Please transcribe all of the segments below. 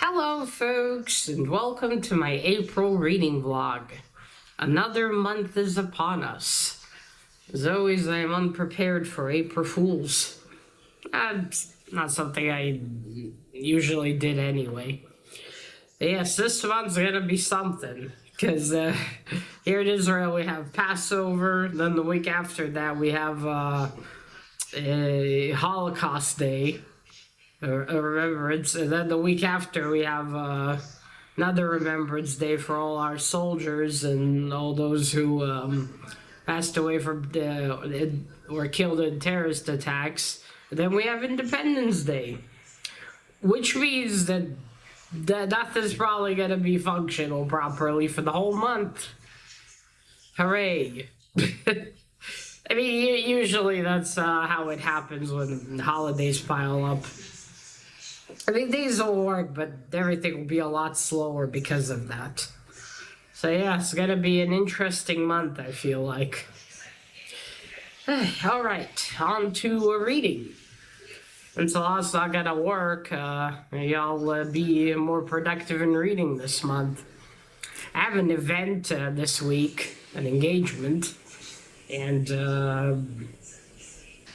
Hello folks, and welcome to my April reading vlog. Another month is upon us. As always, I am unprepared for April Fools. It's not something I usually did anyway. But yes, this month's gonna be something. Because here in Israel we have Passover, then the week after that we have a Holocaust Day. A remembrance, and then the week after we have another Remembrance Day for all our soldiers and all those who passed away from were killed in terrorist attacks. And then we have Independence Day, which means that nothing's probably going to be functional properly for the whole month. Hooray! I mean, usually that's how it happens when holidays pile up. I mean, these will work, but everything will be a lot slower because of that. So yeah, it's gonna be an interesting month, I feel like. Alright, on to reading. Since the law's not gonna work, maybe I'll be more productive in reading this month. I have an event this week, an engagement, and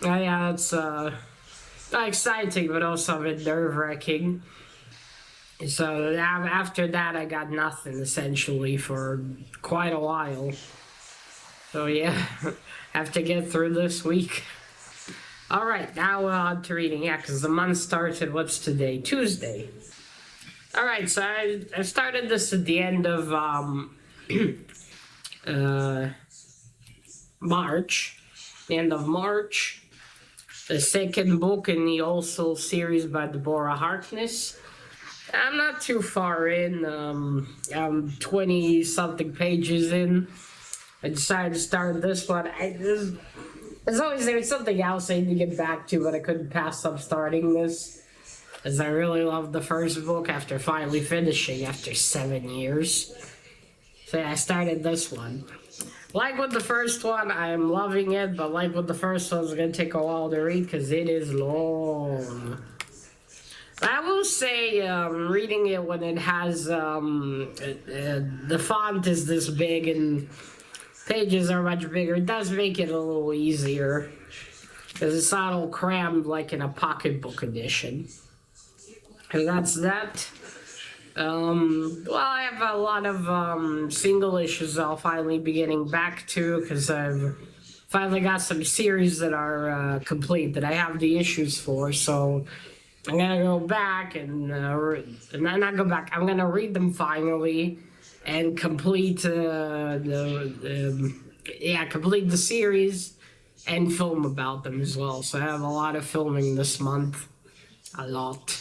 yeah, it's exciting, but also a bit nerve-wracking. So after that, I got nothing, essentially, for quite a while. So yeah, have to get through this week. Alright, now on to reading. Yeah, because the month started, what's today? Tuesday. Alright, so I started this at the end of March. The end of March. The second book in the All Soul series by Deborah Harkness. I'm not too far in. I'm 20-something pages in. I decided to start this one. As always, there was something else I need to get back to, but I couldn't pass up starting this, as I really loved the first book after finally finishing after 7 years. So yeah, I started this one. Like with the first one, I am loving it, but like with the first one, it's going to take a while to read because it is long. But I will say, reading it when it has, the font is this big and pages are much bigger, it does make it a little easier. Because it's not all crammed like in a pocketbook edition. And that's that. Well, I have a lot of single issues I'll finally be getting back to because I've finally got some series that are complete that I have the issues for. So I'm gonna go back and not go back. I'm gonna read them finally and complete complete the series and film about them as well. So I have a lot of filming this month, a lot.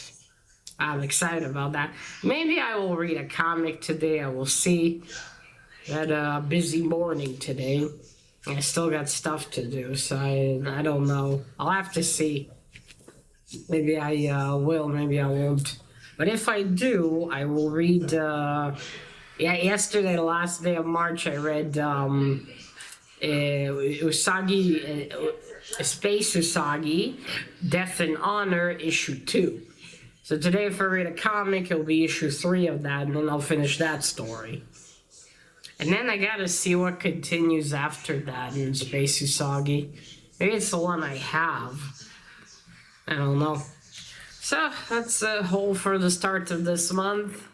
I'm excited about that. Maybe I will read a comic today. I will see. I had a busy morning today. I still got stuff to do, so I don't know. I'll have to see. Maybe I will, maybe I won't. But if I do, I will read... yesterday, the last day of March, I read Usagi, Space Usagi, Death and Honor, issue 2. So today, if I read a comic, it'll be issue 3 of that, and then I'll finish that story. And then I gotta see what continues after that in Space Usagi. Maybe it's the one I have. I don't know. So, that's a whole for the start of this month.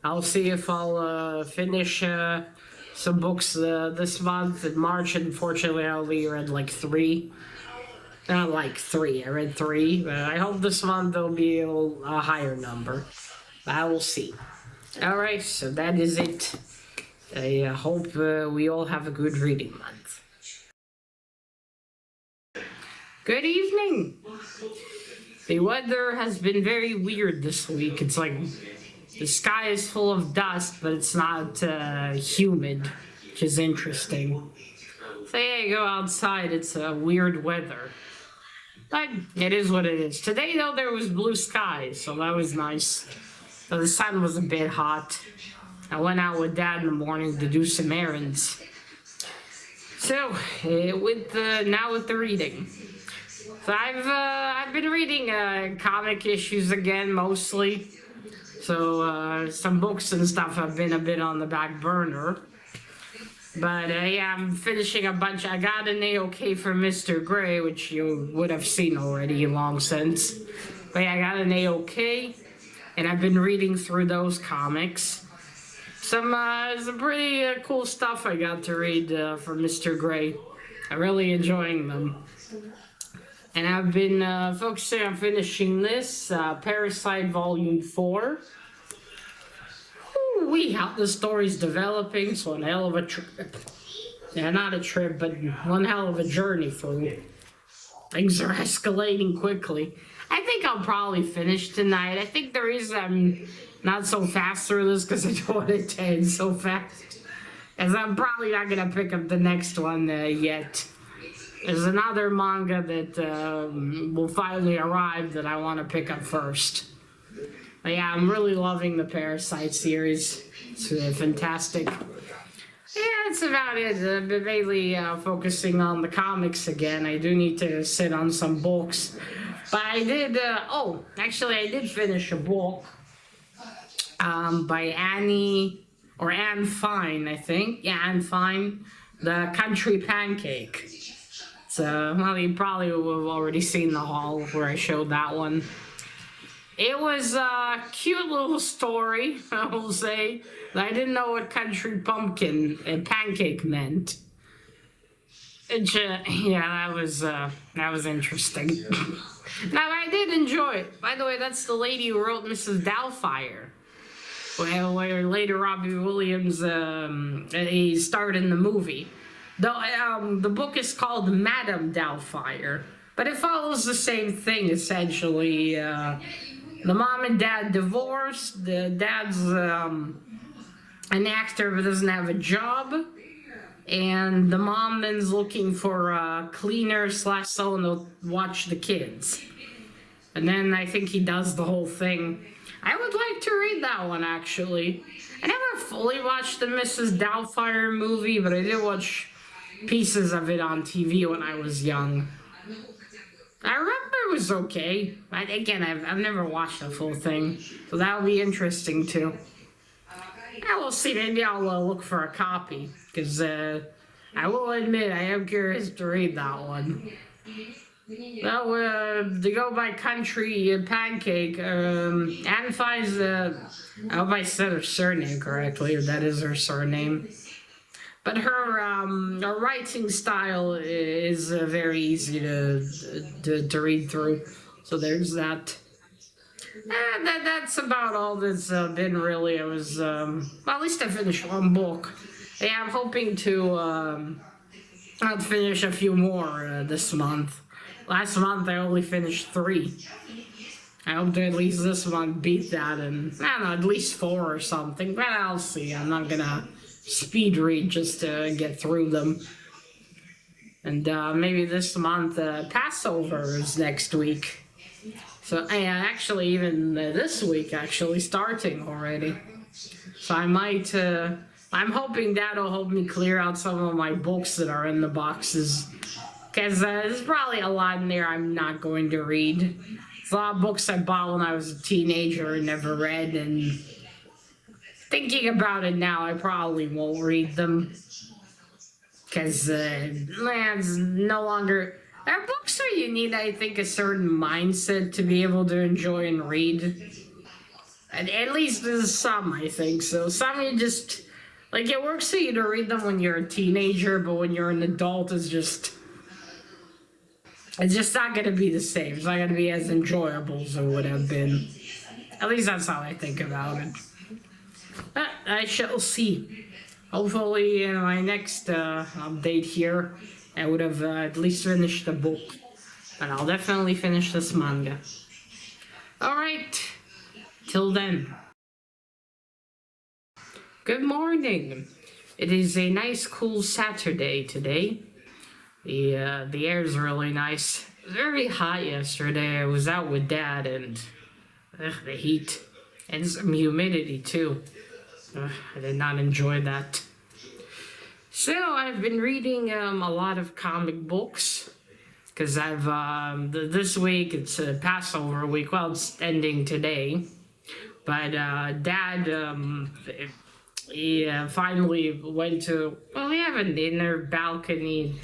I'll see if I'll finish some books this month. In March, unfortunately, I only read like 3. Not like 3, I read 3, but I hope this month there'll be a higher number. I will see. Alright, so that is it. I hope we all have a good reading month. Good evening! The weather has been very weird this week. It's like the sky is full of dust, but it's not humid, which is interesting. So yeah, you go outside, it's weird weather. But it is what it is. Today, though, there was blue skies, so that was nice. So the sun was a bit hot. I went out with Dad in the morning to do some errands. So, now with the reading. So I've been reading comic issues again, mostly. So some books and stuff have been a bit on the back burner. But yeah, I'm finishing a bunch. I got an A-OK for Mr. Gray, which you would have seen already long since. But yeah, I got an A-OK, and I've been reading through those comics. Some pretty cool stuff I got to read from Mr. Gray. I'm really enjoying them. And I've been focusing on finishing this, Parasite Volume 4. How the story's developing, so one hell of a trip. Yeah, not a trip, but one hell of a journey through. Things are escalating quickly. I think I'll probably finish tonight. I think the reason I'm not so fast through this because I don't want it to end so fast. As I'm probably not going to pick up the next one yet. There's another manga that will finally arrive that I want to pick up first. But yeah, I'm really loving the Parasite series. It's fantastic. Yeah, that's about it. I've been mainly focusing on the comics again. I do need to sit on some books. But I did, I did finish a book by Anne Fine, I think. Yeah, Anne Fine, The Country Pancake. So, well, you probably have already seen the haul where I showed that one. It was a cute little story, I will say. I didn't know what country pumpkin and pancake meant. Yeah, that was interesting. Now, I did enjoy it. By the way, that's the lady who wrote Mrs. Doubtfire. Where later Robbie Williams he starred in the movie. The book is called Madame Doubtfire, but it follows the same thing essentially. The mom and dad divorced. The dad's an actor but doesn't have a job, and the mom then's looking for a cleaner / someone to watch the kids. And then I think he does the whole thing. I would like to read that one actually. I never fully watched the Mrs. Doubtfire movie, but I did watch pieces of it on TV when I was young. I remember it was okay. But again, I've never watched the full thing, so that'll be interesting too. I will see. Maybe I'll look for a copy because I will admit I am curious to read that one. Well, to go by Country Pancake, Anne Fine's, I hope I said her surname correctly, if that is her surname. But her writing style is very easy to read through. So there's that. And that's about all that's been really. I was, well, at least I finished one book. Yeah, I'm hoping to I'll finish a few more this month. Last month I only finished 3. I hope to at least this month beat that, and I don't know, at least 4 or something. But I'll see. I'm not gonna speed read just to get through them. And maybe this month Passover is next week. So actually even this week actually starting already. So I might I'm hoping that'll help me clear out some of my books that are in the boxes. Because there's probably a lot in there I'm not going to read. There's a lot of books I bought when I was a teenager and never read, and thinking about it now, I probably won't read them. Because, it's no longer... There are books where you need, I think, a certain mindset to be able to enjoy and read. And at least there's some, I think. So some you just... Like, it works for you to read them when you're a teenager, but when you're an adult, it's just not going to be the same. It's not going to be as enjoyable as it would have been. At least that's how I think about it. But I shall see. Hopefully, in my next update here, I would have at least finished the book. But I'll definitely finish this manga. Alright. Till then. Good morning. It is a nice, cool Saturday today. The air's really nice. It was very hot yesterday. I was out with Dad, and the heat and some humidity too. I did not enjoy that. So I've been reading a lot of comic books because I've this week it's Passover week. Well, it's ending today. But Dad, he finally went to, well, we have an inner balcony.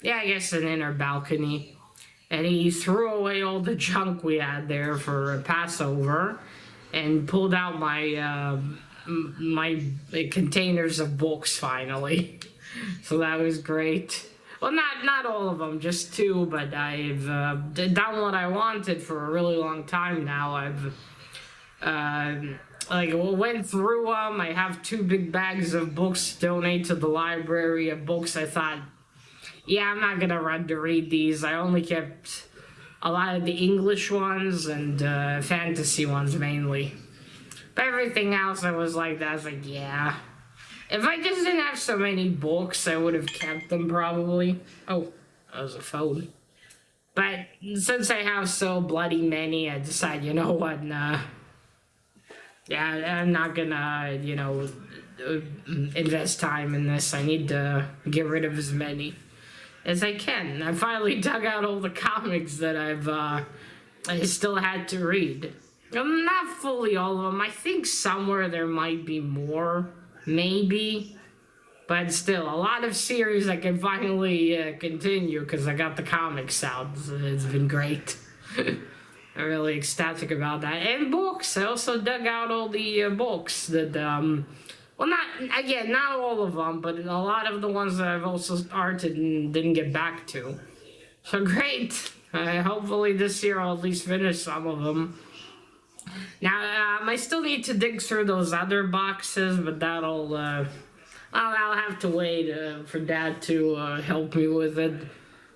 Yeah, I guess an inner balcony. And he threw away all the junk we had there for Passover and pulled out my containers of books finally. So that was great. Well, not all of them, just two, but I've done what I wanted for a really long time now. I've went through them. I have two big bags of books to donate to the library of books. I thought, yeah, I'm not gonna run to read these. I only kept a lot of the English ones and fantasy ones mainly. But everything else, I was like, yeah. If I just didn't have so many books, I would have kept them probably. Oh, that was a phone. But since I have so bloody many, I decided, you know what, nah. Yeah, I'm not gonna, invest time in this. I need to get rid of as many as I can. I finally dug out all the comics that I still had to read. Not fully all of them. I think somewhere there might be more. Maybe, but still, a lot of series I can finally continue because I got the comics out. It's been great. I'm really ecstatic about that. And books. I also dug out all the books that, well, not all of them, but a lot of the ones that I've also started and didn't get back to. So great. Hopefully this year I'll at least finish some of them. Now, I still need to dig through those other boxes, but I'll have to wait for Dad to help me with it.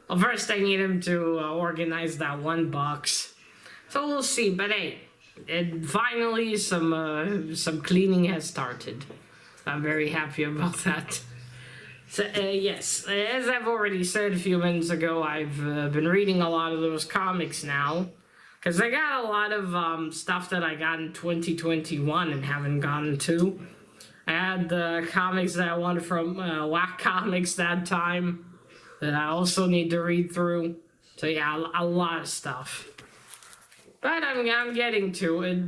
Well, first I need him to organize that one box. So we'll see, but hey, finally some cleaning has started. I'm very happy about that. So, yes, as I've already said a few minutes ago, I've been reading a lot of those comics now. Because I got a lot of stuff that I got in 2021 and haven't gotten to. I had the comics that I wanted from Whack Comics that time that I also need to read through. So yeah, a lot of stuff. But I'm getting to it.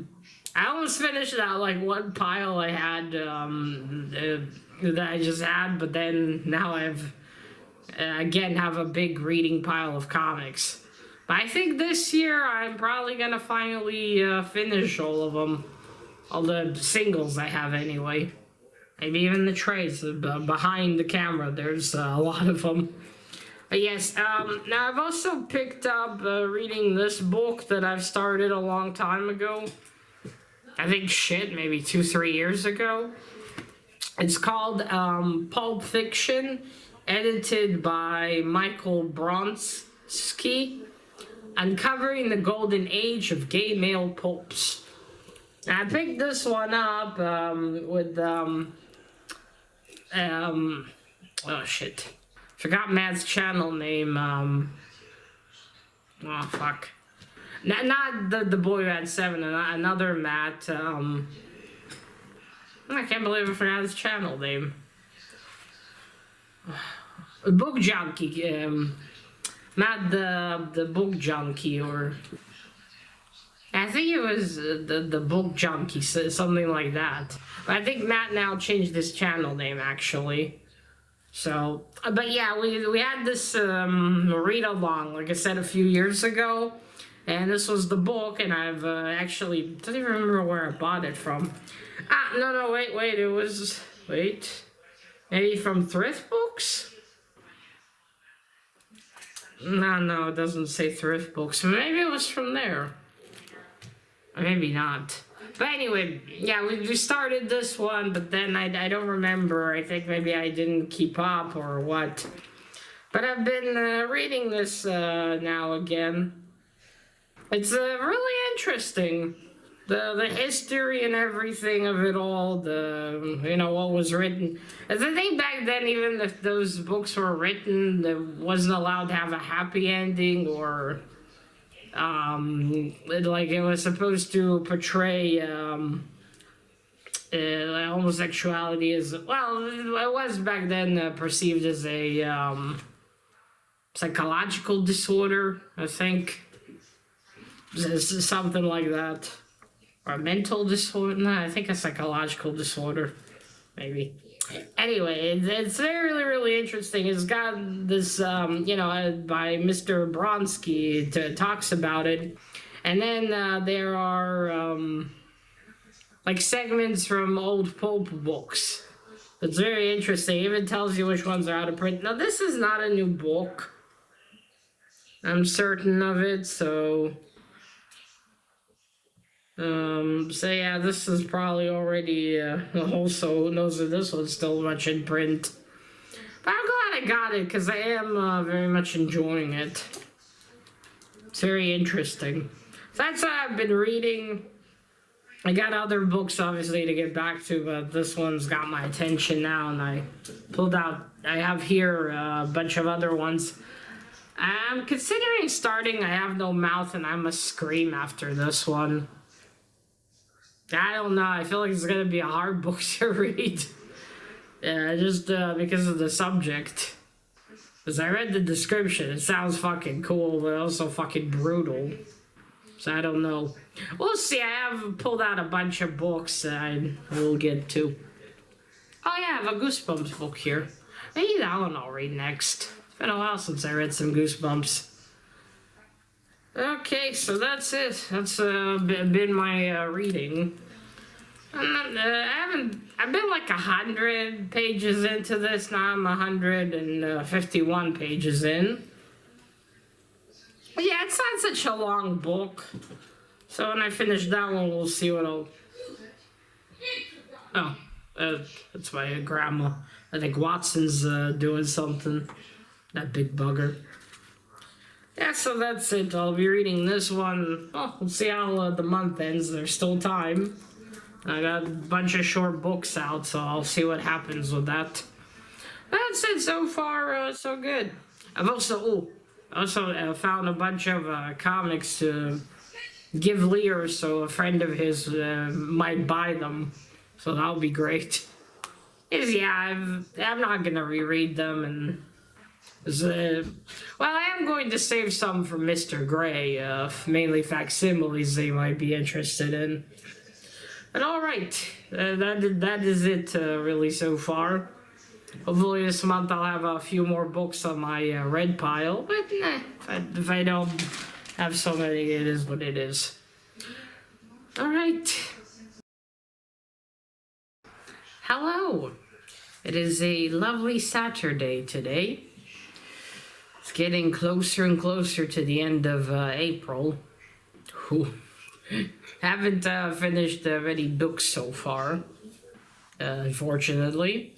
I almost finished that one pile I had that I just had, but then now I've again have a big reading pile of comics. I think this year I'm probably gonna finally finish all of them. All the singles I have anyway. Maybe even the trades behind the camera. There's a lot of them. But yes, now I've also picked up reading this book that I've started a long time ago. I think maybe 2-3 years ago. It's called Pulp Fiction, edited by Michael Bronski. Uncovering the Golden Age of Gay Male Pulps. I picked this one up with oh shit, forgot Matt's channel name. Oh fuck, not the boy who had 7, another Matt. I can't believe I forgot his channel name. Book Junkie. Not the book junkie, or I think it was the book junkie, something like that. But I think Matt now changed his channel name actually. So, but yeah, we had this read along, like I said, a few years ago, and this was the book, and I've actually don't even remember where I bought it from. No, wait, it was maybe from Thrift Books. No, it doesn't say Thrift Books. Maybe it was from there. Or maybe not. But anyway, yeah, we started this one, but then I don't remember. I think maybe I didn't keep up or what. But I've been reading this now again. It's really interesting. The history and everything of it all, what was written. I think back then, even if those books were written, it wasn't allowed to have a happy ending, or it was supposed to portray homosexuality as, well, it was back then perceived as a psychological disorder, I think. Something like that. or a mental disorder. No, I think a psychological disorder, maybe. Anyway, it's really, really interesting. It's got this, by Mr. Bronsky talks about it. And then there are like segments from old pulp books. It's very interesting. It even tells you which ones are out of print. Now, this is not a new book. I'm certain of it, so yeah, this is probably already, also, who knows if this one's still much in print. But I'm glad I got it, because I am very much enjoying it. It's very interesting. So that's what I've been reading. I got other books, obviously, to get back to, but this one's got my attention now, and I have here a bunch of other ones. I'm considering starting I Have No Mouth and I Must Scream after this one. I don't know, I feel like it's gonna be a hard book to read. Yeah, just because of the subject. Because I read the description, it sounds fucking cool, but also fucking brutal. So I don't know. We'll see, I have pulled out a bunch of books that I will get to. Oh yeah, I have a Goosebumps book here. Maybe that one I'll read next. It's been a while since I read some Goosebumps. Okay, so that's it. That's been my reading. I've been like 100 pages into this. Now I'm 151 pages in. But yeah, it's not such a long book. So when I finish that one, we'll see what I'll... Oh, that's my grandma. I think Watson's doing something. That big bugger. Yeah, so that's it. I'll be reading this one. Oh, we'll see how the month ends. There's still time. I got a bunch of short books out, so I'll see what happens with that. That's it. So far, so good. I've also found a bunch of comics to give Lear, so a friend of his might buy them. So that'll be great. Yeah, I'm not gonna reread them, and well, I am going to save some for Mr. Gray, mainly facsimiles they might be interested in. But alright, that is it really so far. Hopefully this month I'll have a few more books on my red pile, but if I don't have so many, it is what it is. Alright. Hello. It is a lovely Saturday today. It's getting closer and closer to the end of April. Haven't finished many books so far, unfortunately.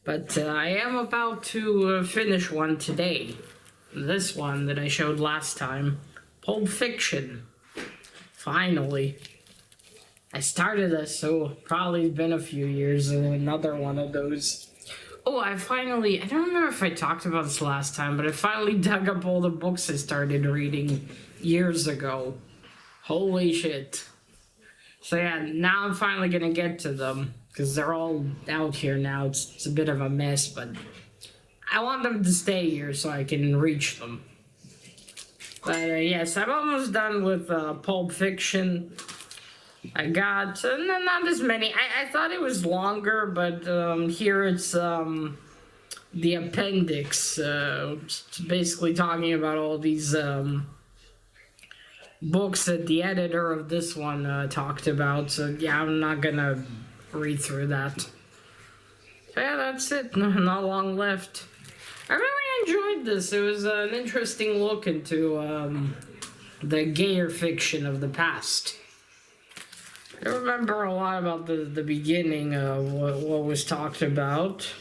But I am about to finish one today. This one that I showed last time. Pulp Fiction. Finally. I started this, so probably been a few years, and another one of those. Oh, I don't remember if I talked about this last time, but I finally dug up all the books I started reading years ago. Holy shit. So yeah, now I'm finally gonna get to them, because they're all out here now. It's a bit of a mess, but I want them to stay here so I can reach them. But yes, I'm almost done with Pulp Fiction. I got not as many. I thought it was longer, but here it's the appendix. It's basically talking about all these books that the editor of this one talked about. So yeah, I'm not gonna read through that. So yeah, that's it. Not long left. I really enjoyed this. It was an interesting look into the gayer fiction of the past. I remember a lot about the beginning of what was talked about.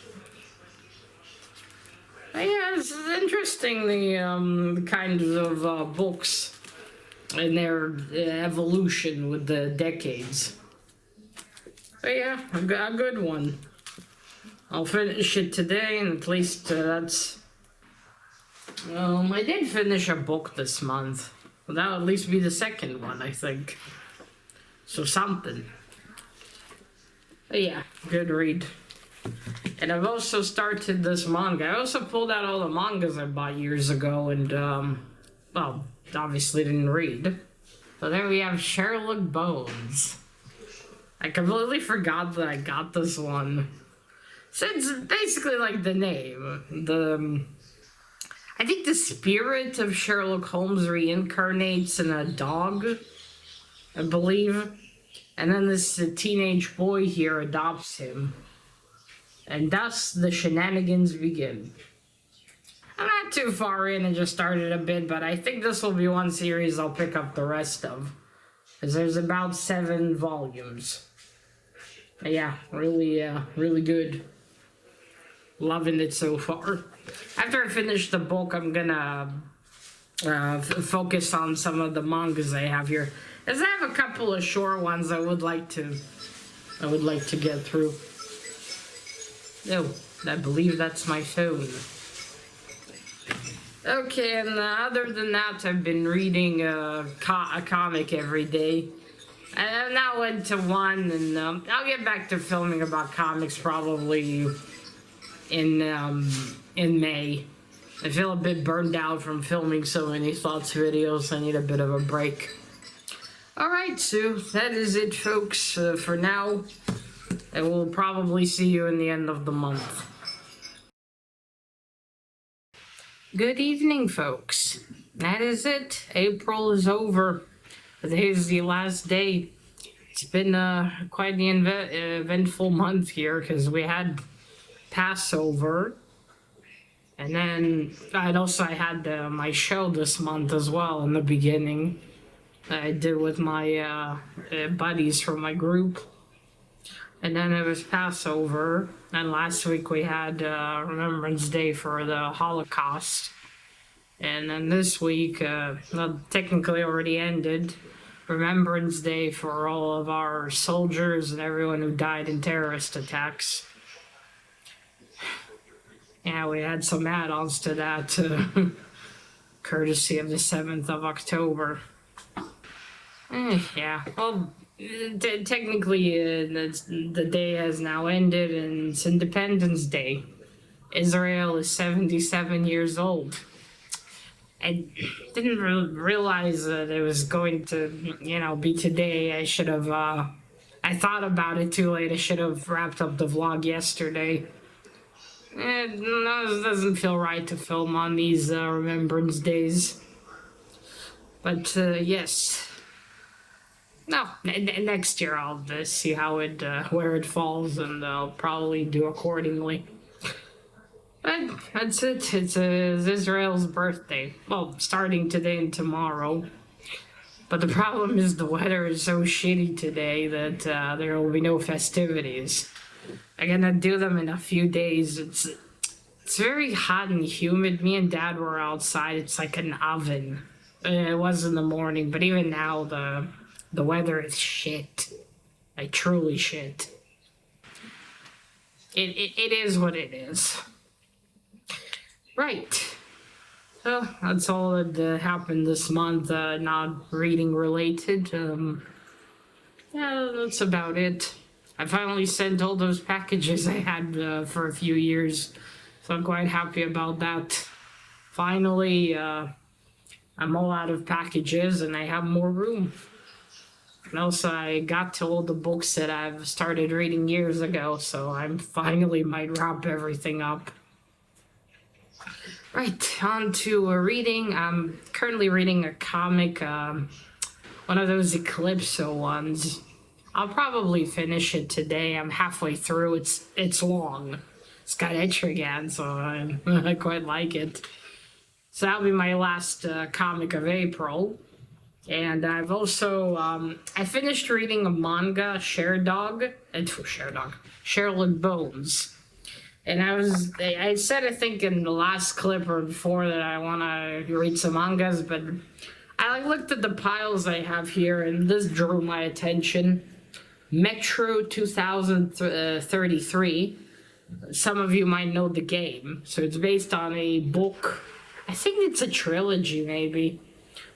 But yeah, it's interesting, the kinds of books and their evolution with the decades. But yeah, a good one. I'll finish it today, and at least that's... I did finish a book this month. Well, that'll at least be the second one, I think. So something. But yeah, good read. And I've also started this manga. I also pulled out all the mangas I bought years ago and, well, obviously didn't read. So there we have Sherlock Bones. I completely forgot that I got this one. So it's basically like the name. I think the spirit of Sherlock Holmes reincarnates in a dog, I believe. And then this teenage boy here adopts him. And thus the shenanigans begin. I'm not too far in and just started a bit, but I think this will be one series I'll pick up the rest of. Because there's about 7 volumes. But yeah, really good. Loving it so far. After I finish the book, I'm gonna focus on some of the mangas I have here. As I have a couple of short ones I would like to get through. Oh, I believe that's my phone. Okay, and other than that, I've been reading a comic every day. I now went to one, and I'll get back to filming about comics probably in May. I feel a bit burned out from filming so many thoughts videos. I need a bit of a break. Alright, so that is it, folks, for now. I will probably see you in the end of the month. Good evening, folks. That is it. April is over. Today is the last day. It's been quite the eventful month here because we had Passover. And then I had my show this month as well in the beginning. I did with my buddies from my group. And then it was Passover. And last week we had Remembrance Day for the Holocaust. And then this week, well, technically already ended, Remembrance Day for all of our soldiers and everyone who died in terrorist attacks. Yeah, we had some add-ons to that, courtesy of the 7th of October. Yeah, well, technically the day has now ended and it's Independence Day. Israel is 77 years old. I didn't realize that it was going to, be today. I should have, I thought about it too late. I should have wrapped up the vlog yesterday. It doesn't feel right to film on these Remembrance Days. But, yes. No, next year I'll see how where it falls, and I'll probably do accordingly. But that's it. It's Israel's birthday. Well, starting today and tomorrow. But the problem is the weather is so shitty today that there will be no festivities. I'm gonna do them in a few days. It's very hot and humid. Me and Dad were outside. It's like an oven. It was in the morning, but even now the weather is shit. Like truly shit. It is what it is. Right. So that's all that happened this month. Not reading related. Yeah, that's about it. I finally sent all those packages I had for a few years, so I'm quite happy about that. Finally, I'm all out of packages and I have more room. And also, I got to all the books that I've started reading years ago, so I finally might wrap everything up. Right, on to reading. I'm currently reading a comic, one of those Eclipso ones. I'll probably finish it today. I'm halfway through. It's long. It's got Etrigan, so I quite like it. So that'll be my last comic of April. And I've also, I finished reading a manga, Sherlock Bones. And I said, I think in the last clip or before that I want to read some mangas, but I looked at the piles I have here and this drew my attention. Metro 2033. Some of you might know the game. So it's based on a book. I think it's a trilogy maybe.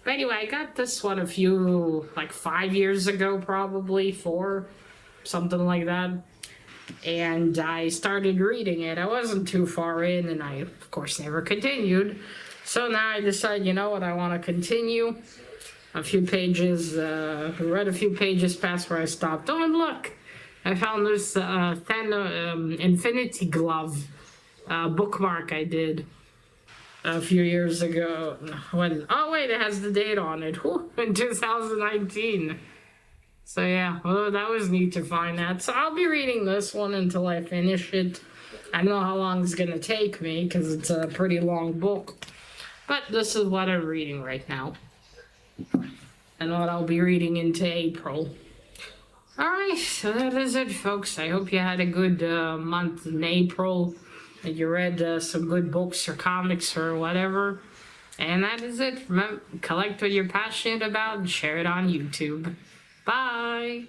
But anyway, I got this one a few, like 5 years ago probably, 4, something like that. And I started reading it. I wasn't too far in, and I, of course, never continued. So now I decided, you know what, I want to continue. a few pages, read a few pages past where I stopped. Oh, and look, I found this Infinity Glove bookmark I did a few years ago. When, oh wait, it has the date on it. Whew, in 2019. So yeah, well, that was neat to find that. So I'll be reading this one until I finish it. I don't know how long it's gonna take me because it's a pretty long book. But this is what I'm reading right now. And what I'll be reading into April. Alright, so that is it, folks. I hope you had a good month in April. And you read some good books or comics or whatever. And that is it. Remember, collect what you're passionate about and share it on YouTube. Bye!